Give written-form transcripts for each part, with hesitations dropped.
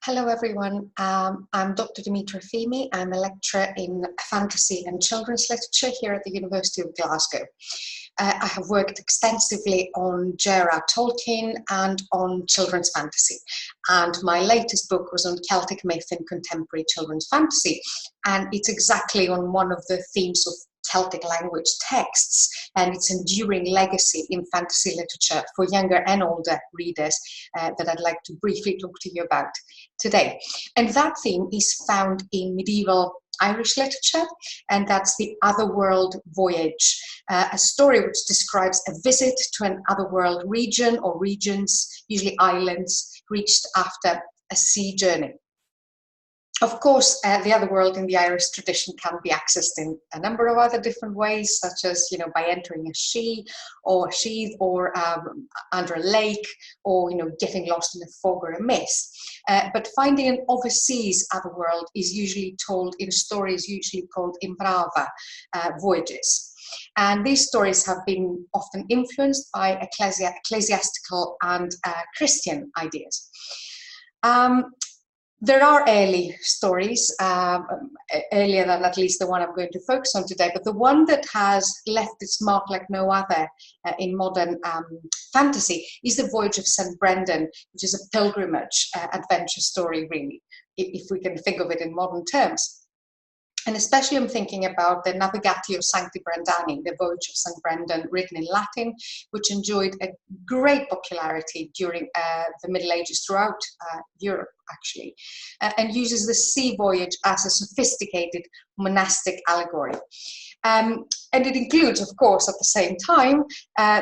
Hello everyone, I'm Dr. Dimitra Fimi. I'm a lecturer in fantasy and children's literature here at the University of Glasgow. I have worked extensively on J.R.R. Tolkien and on children's fantasy. And my latest book was on Celtic myth and contemporary children's fantasy. And it's exactly on one of the themes of Celtic language texts and its enduring legacy in fantasy literature for younger and older readers that I'd like to briefly talk to you about today. And that theme is found in medieval Irish literature, and that's the Otherworld Voyage, a story which describes a visit to an otherworld region or regions, usually islands, reached after a sea journey. Of course, the otherworld in the Irish tradition can be accessed in a number of other different ways, such as, by entering a sheath or under a lake, or, getting lost in a fog or a mist. But finding an overseas otherworld is usually told in stories usually called imbrava voyages. And these stories have been often influenced by ecclesiastical and Christian ideas. There are early stories, earlier than at least the one I'm going to focus on today, but the one that has left its mark like no other in modern fantasy is the Voyage of Son Brendan, which is a pilgrimage adventure story, really, if we can think of it in modern terms. And especially I'm thinking about the Navigatio Sancti Brendani, the Voyage of Son Brendan, written in Latin, which enjoyed a great popularity during the Middle Ages throughout Europe, actually, and uses the sea voyage as a sophisticated monastic allegory. And it includes, of course, at the same time,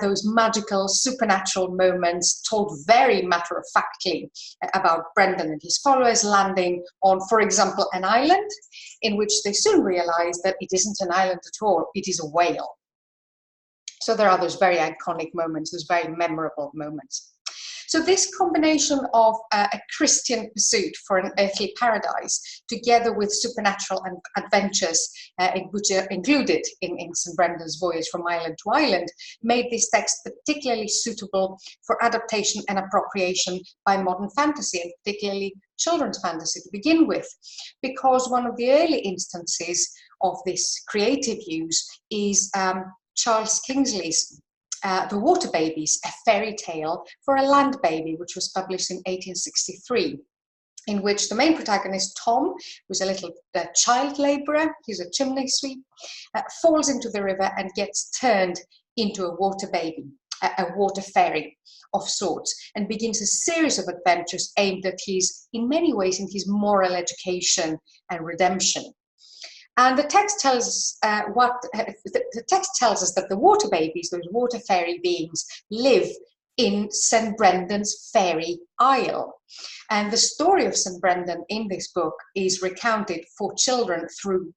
those magical, supernatural moments told very matter-of-factly about Brendan and his followers landing on, for example, an island, in which they soon realize that it isn't an island at all, it is a whale. So there are those very iconic moments, those very memorable moments. So this combination of a Christian pursuit for an earthly paradise, together with supernatural adventures which are included in St. Brendan's voyage from island to island, made this text particularly suitable for adaptation and appropriation by modern fantasy, and particularly children's fantasy to begin with, because one of the early instances of this creative use is Charles Kingsley's The Water Babies, a fairy tale for a land baby, which was published in 1863, in which the main protagonist, Tom, who's a little child labourer, he's a chimney sweep, falls into the river and gets turned into a water baby, a water fairy of sorts, and begins a series of adventures aimed at in many ways, in his moral education and redemption. And the text tells us the text tells us that the water babies, those water fairy beings, live in St. Brendan's fairy isle. And the story of St. Brendan in this book is recounted for children through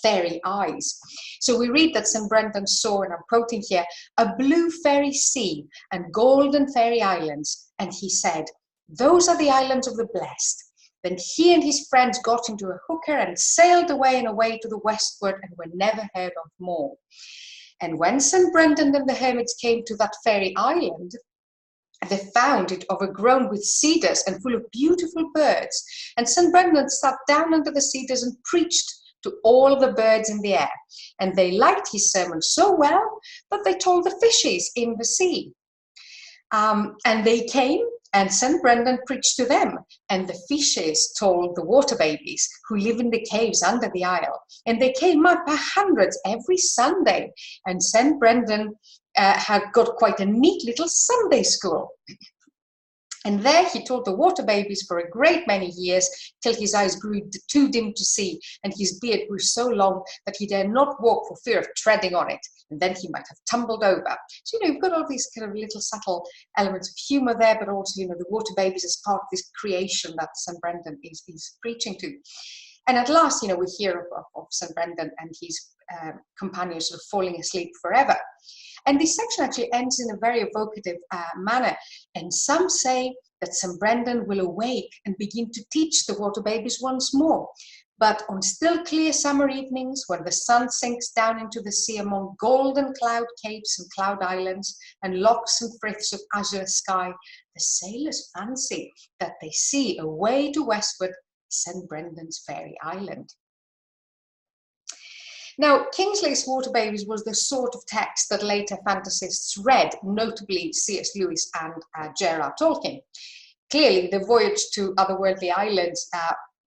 fairy eyes. So we read that St. Brendan saw, and I'm quoting here, a blue fairy sea and golden fairy islands. And he said, "Those are the islands of the blessed." Then he and his friends got into a hooker and sailed away and away to the westward and were never heard of more. And when St. Brendan and the hermits came to that fairy island, they found it overgrown with cedars and full of beautiful birds. And St. Brendan sat down under the cedars and preached to all the birds in the air. And they liked his sermon so well that they told the fishes in the sea. And they came, and St. Brendan preached to them, and the fishes told the water babies who live in the caves under the isle. And they came out by hundreds every Sunday, and St. Brendan had got quite a neat little Sunday school. And there he taught the water babies for a great many years, till his eyes grew too dim to see, and his beard grew so long that he dared not walk for fear of treading on it, and then he might have tumbled over. So, you've got all these kind of little subtle elements of humour there, but also, the water babies as part of this creation that St. Brendan is preaching to. And at last, we hear of St. Brendan and his companions sort of falling asleep forever. And this section actually ends in a very evocative manner. And some say that St. Brendan will awake and begin to teach the water babies once more. But on still clear summer evenings, when the sun sinks down into the sea among golden cloud capes and cloud islands and locks and friths of azure sky, the sailors fancy that they see away to westward St. Brendan's fairy island. Now, Kingsley's Water Babies was the sort of text that later fantasists read, notably C.S. Lewis and J.R.R. Tolkien. Clearly, the voyage to otherworldly islands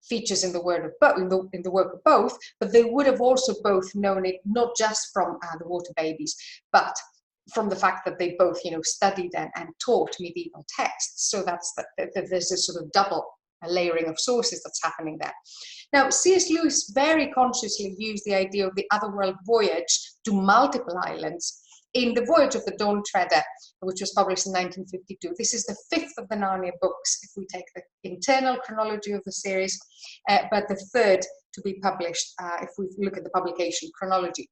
features in the work of both, but they would have also both known it not just from the Water Babies, but from the fact that they both, studied and taught medieval texts. So there's this sort of double layering of sources that's happening there. Now, C.S. Lewis very consciously used the idea of the Otherworld Voyage to multiple islands in the Voyage of the Dawn Treader, which was published in 1952. This is the fifth of the Narnia books, if we take the internal chronology of the series, but the third to be published, if we look at the publication chronology.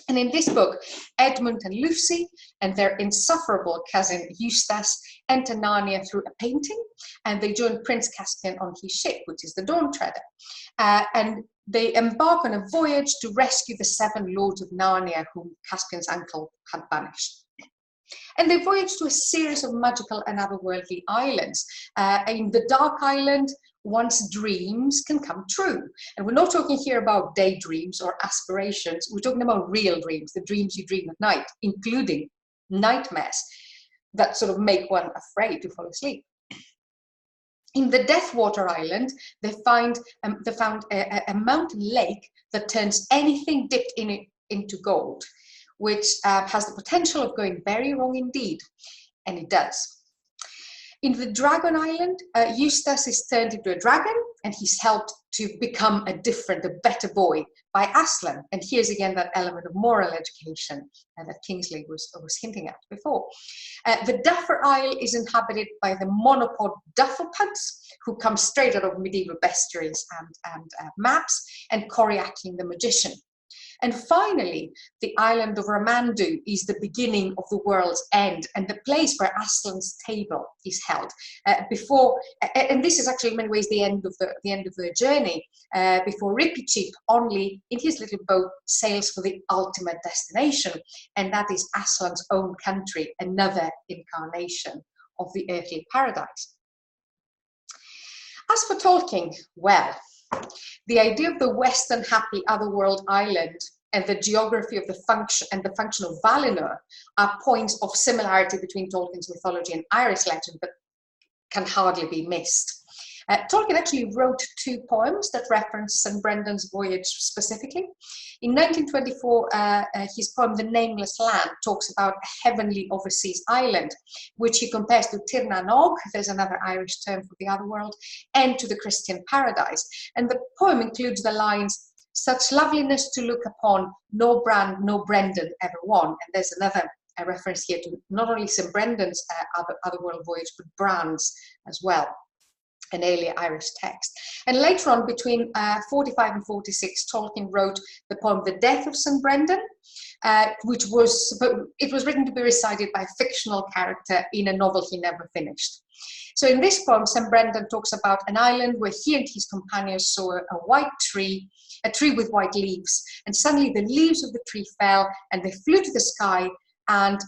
And in this book, Edmund and Lucy and their insufferable cousin Eustace enter Narnia through a painting, and they join Prince Caspian on his ship, which is the Dawn Treader. And they embark on a voyage to rescue the 7 lords of Narnia whom Caspian's uncle had banished. And they voyage to a series of magical and otherworldly islands. In the Dark Island, one's dreams can come true. And we're not talking here about daydreams or aspirations. We're talking about real dreams, the dreams you dream at night, including nightmares that sort of make one afraid to fall asleep. In the Deathwater Island, they found a mountain lake that turns anything dipped in it into gold, which has the potential of going very wrong indeed, and it does. In the Dragon Island, Eustace is turned into a dragon, and he's helped to become a better boy by Aslan. And here's again that element of moral education that Kingsley was hinting at before. The Duffer Isle is inhabited by the monopod Duffelpuds, who come straight out of medieval bestiaries and maps, and Coriakin the magician. And finally, the island of Ramandu is the beginning of the world's end and the place where Aslan's table is held. And this is actually in many ways the end of the journey. Before Ripichip, only in his little boat, sails for the ultimate destination, and that is Aslan's own country, another incarnation of the earthly paradise. As for Tolkien, well, the idea of the Western happy otherworld island and the geography of the function of Valinor are points of similarity between Tolkien's mythology and Irish legend that can hardly be missed. Tolkien actually wrote 2 poems that reference St. Brendan's voyage specifically. In 1924, his poem The Nameless Land talks about a heavenly overseas island, which he compares to Tir na Nog, there's another Irish term for the otherworld, and to the Christian paradise. And the poem includes the lines, "Such loveliness to look upon, no Bran, no Brendan ever won." And there's another reference here to not only St. Brendan's otherworld voyage, but Bran's as well, an early Irish text. And later on, between 45 and 46, Tolkien wrote the poem The Death of St. Brendan, which was written to be recited by a fictional character in a novel he never finished. So in this poem, St. Brendan talks about an island where he and his companions saw a white tree, a tree with white leaves, and suddenly the leaves of the tree fell and they flew to the sky, and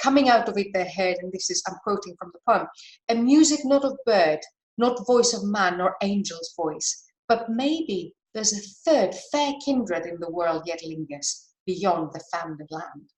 coming out of it they heard, and this is, I'm quoting from the poem, a music not of bird, not voice of man nor angel's voice, but maybe there's a third fair kindred in the world yet lingers beyond the founded land.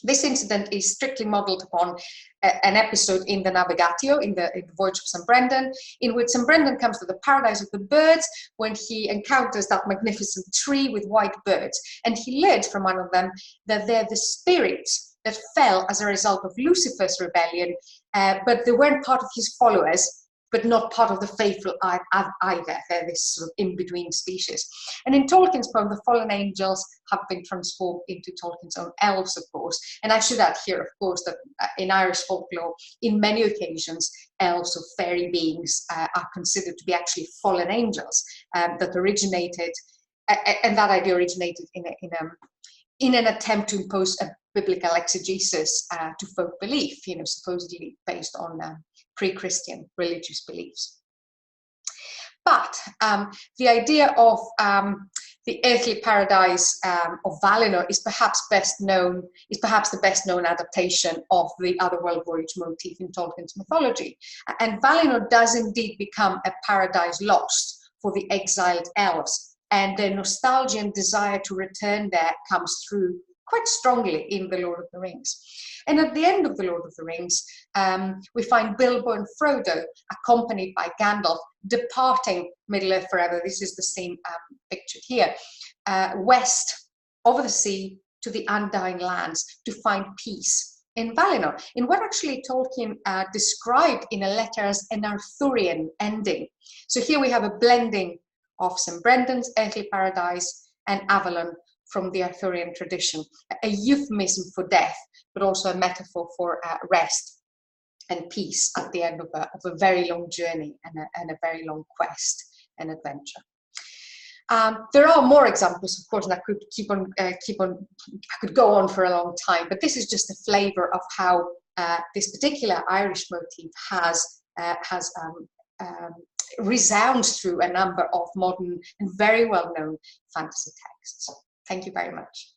This incident is strictly modelled upon an episode in the Navigatio, in the Voyage of St. Brendan, in which St. Brendan comes to the paradise of the birds when he encounters that magnificent tree with white birds. And he learned from one of them that they're the spirits that fell as a result of Lucifer's rebellion, but they weren't part of his followers, but not part of the faithful either. They're this sort of in-between species. And in Tolkien's poem, the fallen angels have been transformed into Tolkien's own elves, of course. And I should add here, of course, that in Irish folklore, in many occasions, elves or fairy beings are considered to be actually fallen angels that originated, and that idea originated in an attempt to impose a biblical exegesis to folk belief, supposedly based on pre-Christian religious beliefs. But the idea of the earthly paradise of Valinor is perhaps the best known adaptation of the Otherworld Voyage motif in Tolkien's mythology. And Valinor does indeed become a paradise lost for the exiled elves, and their nostalgia and desire to return there comes through quite strongly in The Lord of the Rings. And at the end of The Lord of the Rings, we find Bilbo and Frodo, accompanied by Gandalf, departing Middle-earth forever. This is the scene pictured here, west over the sea to the Undying Lands to find peace in Valinor, in what actually Tolkien described in a letter as an Arthurian ending. So here we have a blending of St. Brendan's earthly paradise and Avalon from the Arthurian tradition, a euphemism for death, but also a metaphor for rest and peace at the end of a very long journey and a very long quest and adventure. There are more examples, of course, and I could I could go on for a long time, but this is just a flavor of how this particular Irish motif resounds through a number of modern and very well-known fantasy texts. Thank you very much.